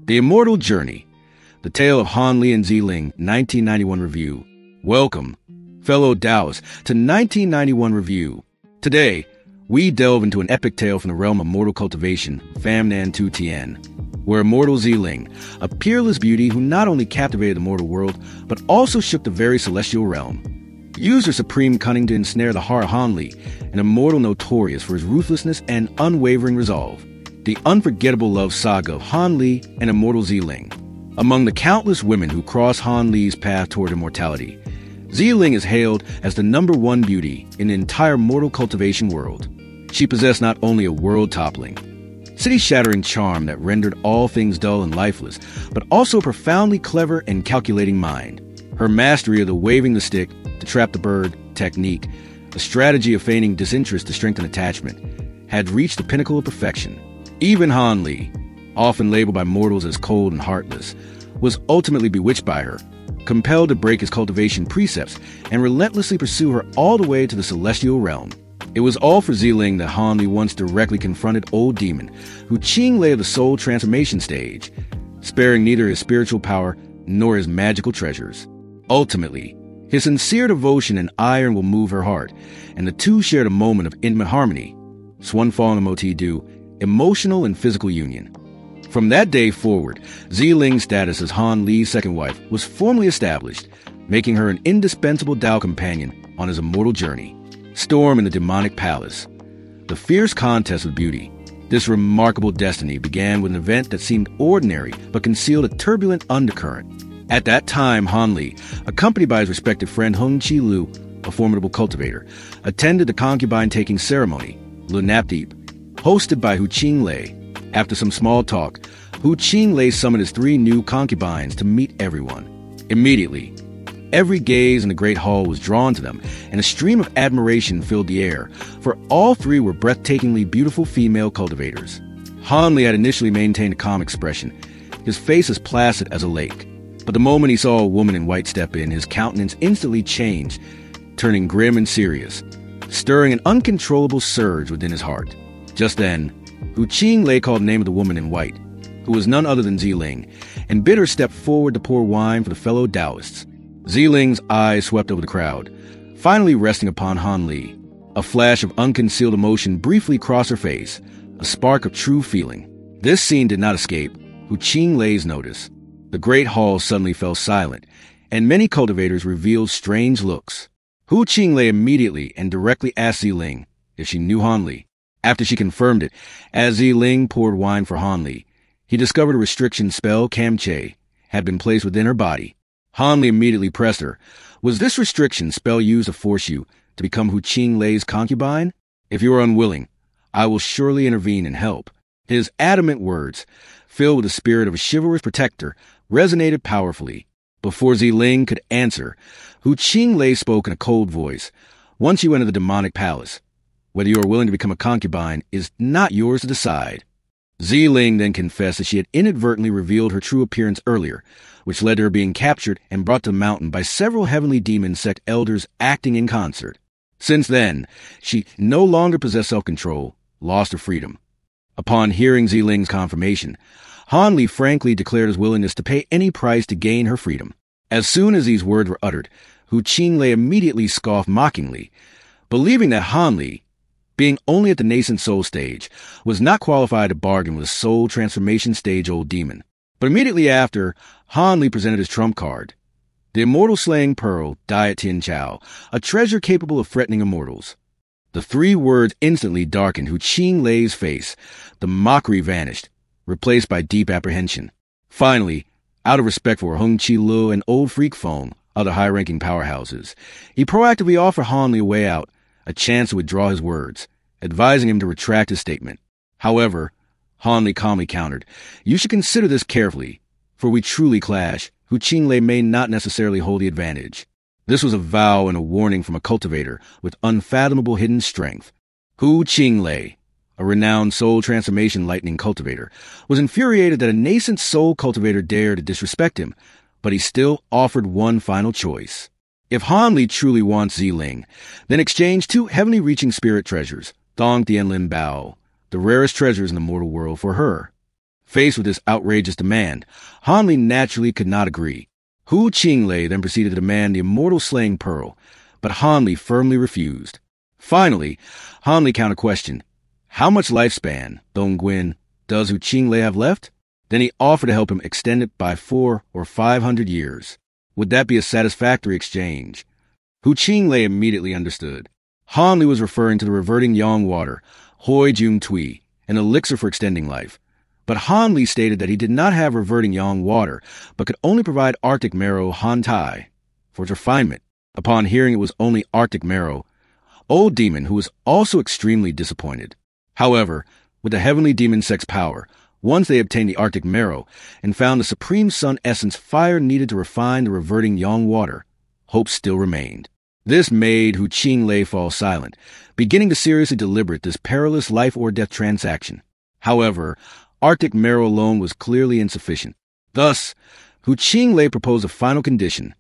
The Immortal Journey, the tale of Han Li and Ling, 1991 review. Welcome, fellow Taoists, to 1991 review. Today, we delve into an epic tale from the realm of mortal cultivation, Pham Nhan Tu Tien, where immortal Ling, a peerless beauty who not only captivated the mortal world, but also shook the very celestial realm, used her supreme cunning to ensnare the heart of Han Li, an immortal notorious for his ruthlessness and unwavering resolve. The unforgettable love saga of Han Li and immortal Ling. Among the countless women who cross Han Li's path toward immortality, Ling is hailed as the #1 beauty in the entire mortal cultivation world. She possessed not only a world-toppling, city-shattering charm that rendered all things dull and lifeless, but also a profoundly clever and calculating mind. Her mastery of the waving the stick to trap the bird technique, a strategy of feigning disinterest to strengthen attachment, had reached the pinnacle of perfection. Even Han Li, often labeled by mortals as cold and heartless, was ultimately bewitched by her, compelled to break his cultivation precepts and relentlessly pursue her all the way to the celestial realm. It was all for Ling that Han Li once directly confronted old demon, Hu Qinglei of the soul transformation stage, sparing neither his spiritual power nor his magical treasures. Ultimately, his sincere devotion and iron will move her heart, and the two shared a moment of intimate harmony, Swan Fong Moti Du, emotional and physical union. From that day forward, Ling's status as Han Li's second wife was formally established, making her an indispensable Tao companion on his immortal journey. Storm in the demonic palace. The fierce contest of beauty. This remarkable destiny began with an event that seemed ordinary but concealed a turbulent undercurrent. At that time, Han Li, accompanied by his respected friend Hung Chi Lu, a formidable cultivator, attended the concubine-taking ceremony, Lunapdeep, hosted by Hu Qinglei. After some small talk, Hu Qinglei summoned his 3 new concubines to meet everyone. Immediately, every gaze in the great hall was drawn to them, and a stream of admiration filled the air, for all 3 were breathtakingly beautiful female cultivators. Han Li had initially maintained a calm expression, his face as placid as a lake. But the moment he saw a woman in white step in, his countenance instantly changed, turning grim and serious, stirring an uncontrollable surge within his heart. Just then, Hu Qinglei called the name of the woman in white, who was none other than Ling, and bid her step forward to pour wine for the fellow Taoists. Ling's eyes swept over the crowd, finally resting upon Han Li. A flash of unconcealed emotion briefly crossed her face, a spark of true feeling. This scene did not escape Hu Qinglei's notice. The great hall suddenly fell silent, and many cultivators revealed strange looks. Hu Qinglei immediately and directly asked Ling if she knew Han Li. After she confirmed it, as Ling poured wine for Han Li, he discovered a restriction spell, Kam Che, had been placed within her body. Han Li immediately pressed her. Was this restriction spell used to force you to become Hu Qinglei's concubine? If you are unwilling, I will surely intervene and help. His adamant words, filled with the spirit of a chivalrous protector, resonated powerfully. Before Ling could answer, Hu Qinglei spoke in a cold voice. Once you enter the demonic palace, whether you are willing to become a concubine is not yours to decide. Ling then confessed that she had inadvertently revealed her true appearance earlier, which led to her being captured and brought to the mountain by several heavenly demon sect elders acting in concert. Since then, she no longer possessed self-control, lost her freedom. Upon hearing Ling's confirmation, Han Li frankly declared his willingness to pay any price to gain her freedom. As soon as these words were uttered, Hu Qinglei immediately scoffed mockingly, believing that Han Li, being only at the nascent soul stage, was not qualified to bargain with a soul transformation stage old demon. But immediately after, Han Li presented his trump card, the immortal slaying pearl, Diet Tin Chao, a treasure capable of threatening immortals. The 3 words instantly darkened Hu Qinglei's face. The mockery vanished, replaced by deep apprehension. Finally, out of respect for Hung Chi Lu and Old Freak Fong, other high-ranking powerhouses, he proactively offered Han Li a way out, a chance to withdraw his words, advising him to retract his statement. However, Han Li calmly countered, "You should consider this carefully, for we truly clash. Hu Qinglei may not necessarily hold the advantage." This was a vow and a warning from a cultivator with unfathomable hidden strength. Hu Qinglei, a renowned soul transformation lightning cultivator, was infuriated that a nascent soul cultivator dared to disrespect him, but he still offered one final choice. If Han Li truly wants Ling, then exchange 2 heavenly reaching spirit treasures, Thong Tien Lin Bao, the rarest treasures in the mortal world, for her. Faced with this outrageous demand, Han Li naturally could not agree. Hu Qinglei then proceeded to demand the immortal slaying pearl, but Han Li firmly refused. Finally, Han Li counter-questioned, "How much lifespan, Dong Guin, does Hu Qinglei have left?" Then he offered to help him extend it by 400 or 500 years. Would that be a satisfactory exchange? Hu Qinglei immediately understood. Han Li was referring to the reverting yang water, Hoi Jun Tui, an elixir for extending life. But Han Li stated that he did not have reverting yang water, but could only provide Arctic marrow Han Tai for its refinement. Upon hearing it was only Arctic marrow, Old Demon, who was also extremely disappointed. However, with the heavenly demon sex power, once they obtained the Arctic marrow and found the supreme sun essence fire needed to refine the reverting yang water, hope still remained. This made Hu Qinglei fall silent, beginning to seriously deliberate this perilous life or death transaction. However, Arctic marrow alone was clearly insufficient. Thus, Hu Qinglei proposed a final condition.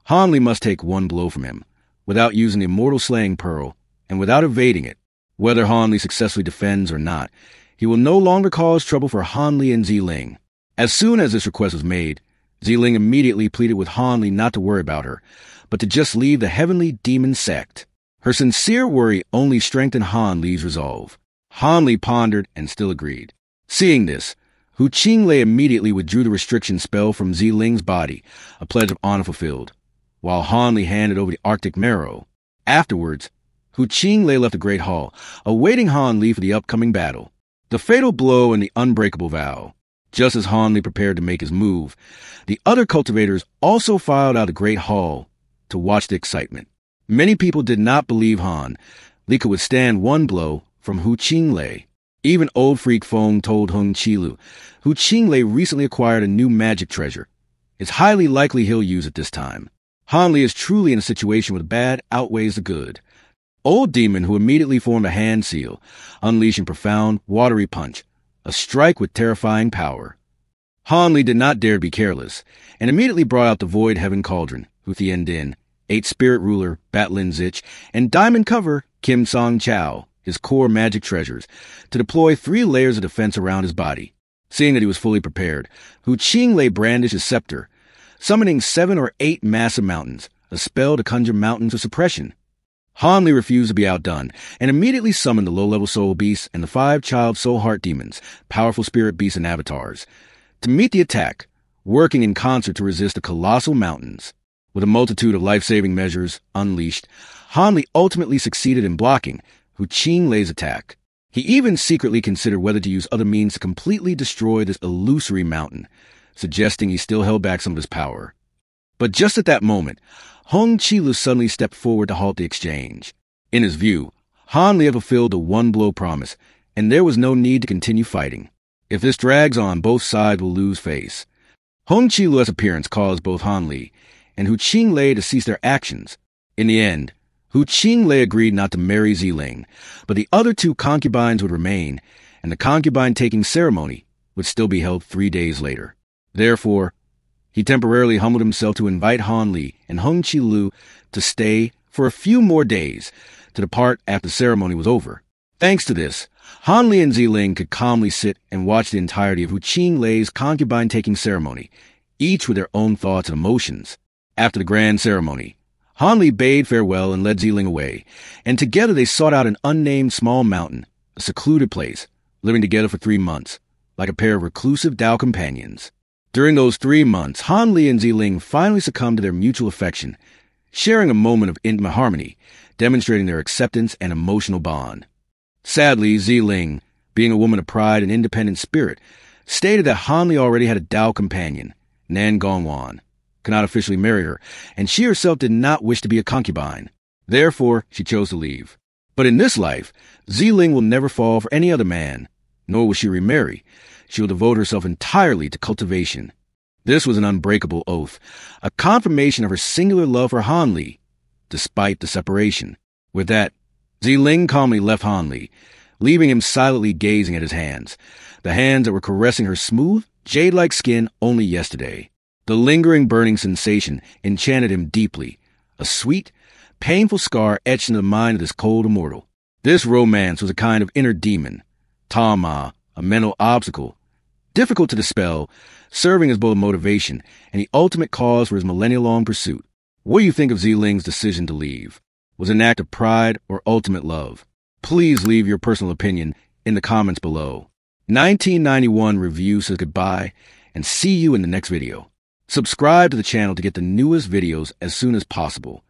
Han Li must take one blow from him, without using the immortal slaying pearl, and without evading it. Whether Han Li successfully defends or not, he will no longer cause trouble for Han Li and Ling. As soon as this request was made, Ling immediately pleaded with Han Li not to worry about her, but to just leave the heavenly demon sect. Her sincere worry only strengthened Han Li's resolve. Han Li pondered and still agreed. Seeing this, Hu Qinglei immediately withdrew the restriction spell from Ling's body, a pledge of honor fulfilled, while Han Li handed over the Arctic marrow. Afterwards, Hu Qinglei left the Great Hall, awaiting Han Li for the upcoming battle. The fatal blow and the unbreakable vow. Just as Han Li prepared to make his move, the other cultivators also filed out of the Great Hall to watch the excitement. Many people did not believe Han Li could withstand one blow from Hu Qinglei. Even old freak Feng told Hung Qilu, Hu Qinglei recently acquired a new magic treasure. It's highly likely he'll use it this time. Han Li is truly in a situation where the bad outweighs the good. Old Demon, who immediately formed a hand seal, unleashing profound, watery punch, a strike with terrifying power. Han Li did not dare to be careless, and immediately brought out the Void Heaven Cauldron, Hu Thien Din, 8 Spirit Ruler, Bat Lin Zich, and Diamond Cover, Kim Song Chao, his core magic treasures, to deploy 3 layers of defense around his body. Seeing that he was fully prepared, Hu Qinglei brandished his scepter, summoning 7 or 8 massive mountains, a spell to conjure mountains of suppression. Han Li refused to be outdone, and immediately summoned the low-level soul beasts and the 5 child soul heart demons, powerful spirit beasts and avatars, to meet the attack, working in concert to resist the colossal mountains. With a multitude of life-saving measures unleashed, Han Li ultimately succeeded in blocking Hu Qinglei's attack. He even secretly considered whether to use other means to completely destroy this illusory mountain, suggesting he still held back some of his power. But just at that moment, Hong Qilu suddenly stepped forward to halt the exchange. In his view, Han Li had fulfilled the one-blow promise, and there was no need to continue fighting. If this drags on, both sides will lose face. Hong Qilu's appearance caused both Han Li and Hu Qinglei to cease their actions. In the end, Hu Qinglei agreed not to marry Ling, but the other 2 concubines would remain, and the concubine-taking ceremony would still be held 3 days later. Therefore, he temporarily humbled himself to invite Han Li and Hong Qilu to stay for a few more days, to depart after the ceremony was over. Thanks to this, Han Li and Ling could calmly sit and watch the entirety of Hu Qinglei's concubine-taking ceremony, each with their own thoughts and emotions. After the grand ceremony, Han Li bade farewell and led Ling away, and together they sought out an unnamed small mountain, a secluded place, living together for 3 months, like a pair of reclusive Tao companions. During those 3 months, Han Li and Ling finally succumbed to their mutual affection, sharing a moment of intimate harmony, demonstrating their acceptance and emotional bond. Sadly, Ling, being a woman of pride and independent spirit, stated that Han Li already had a Tao companion, Nan Gongwan, could not officially marry her, and she herself did not wish to be a concubine. Therefore, she chose to leave. But in this life, Ling will never fall for any other man, nor will she remarry. She will devote herself entirely to cultivation. This was an unbreakable oath, a confirmation of her singular love for Han Li, despite the separation. With that, Ling calmly left Han Li, leaving him silently gazing at his hands, the hands that were caressing her smooth, jade-like skin only yesterday. The lingering burning sensation enchanted him deeply, a sweet, painful scar etched into the mind of this cold immortal. This romance was a kind of inner demon, Tama, a mental obstacle, Difficult to dispel, serving as both motivation and the ultimate cause for his millennia-long pursuit. What do you think of Ling's decision to leave? Was it an act of pride or ultimate love? Please leave your personal opinion in the comments below. 1991 Review says goodbye and see you in the next video. Subscribe to the channel to get the newest videos as soon as possible.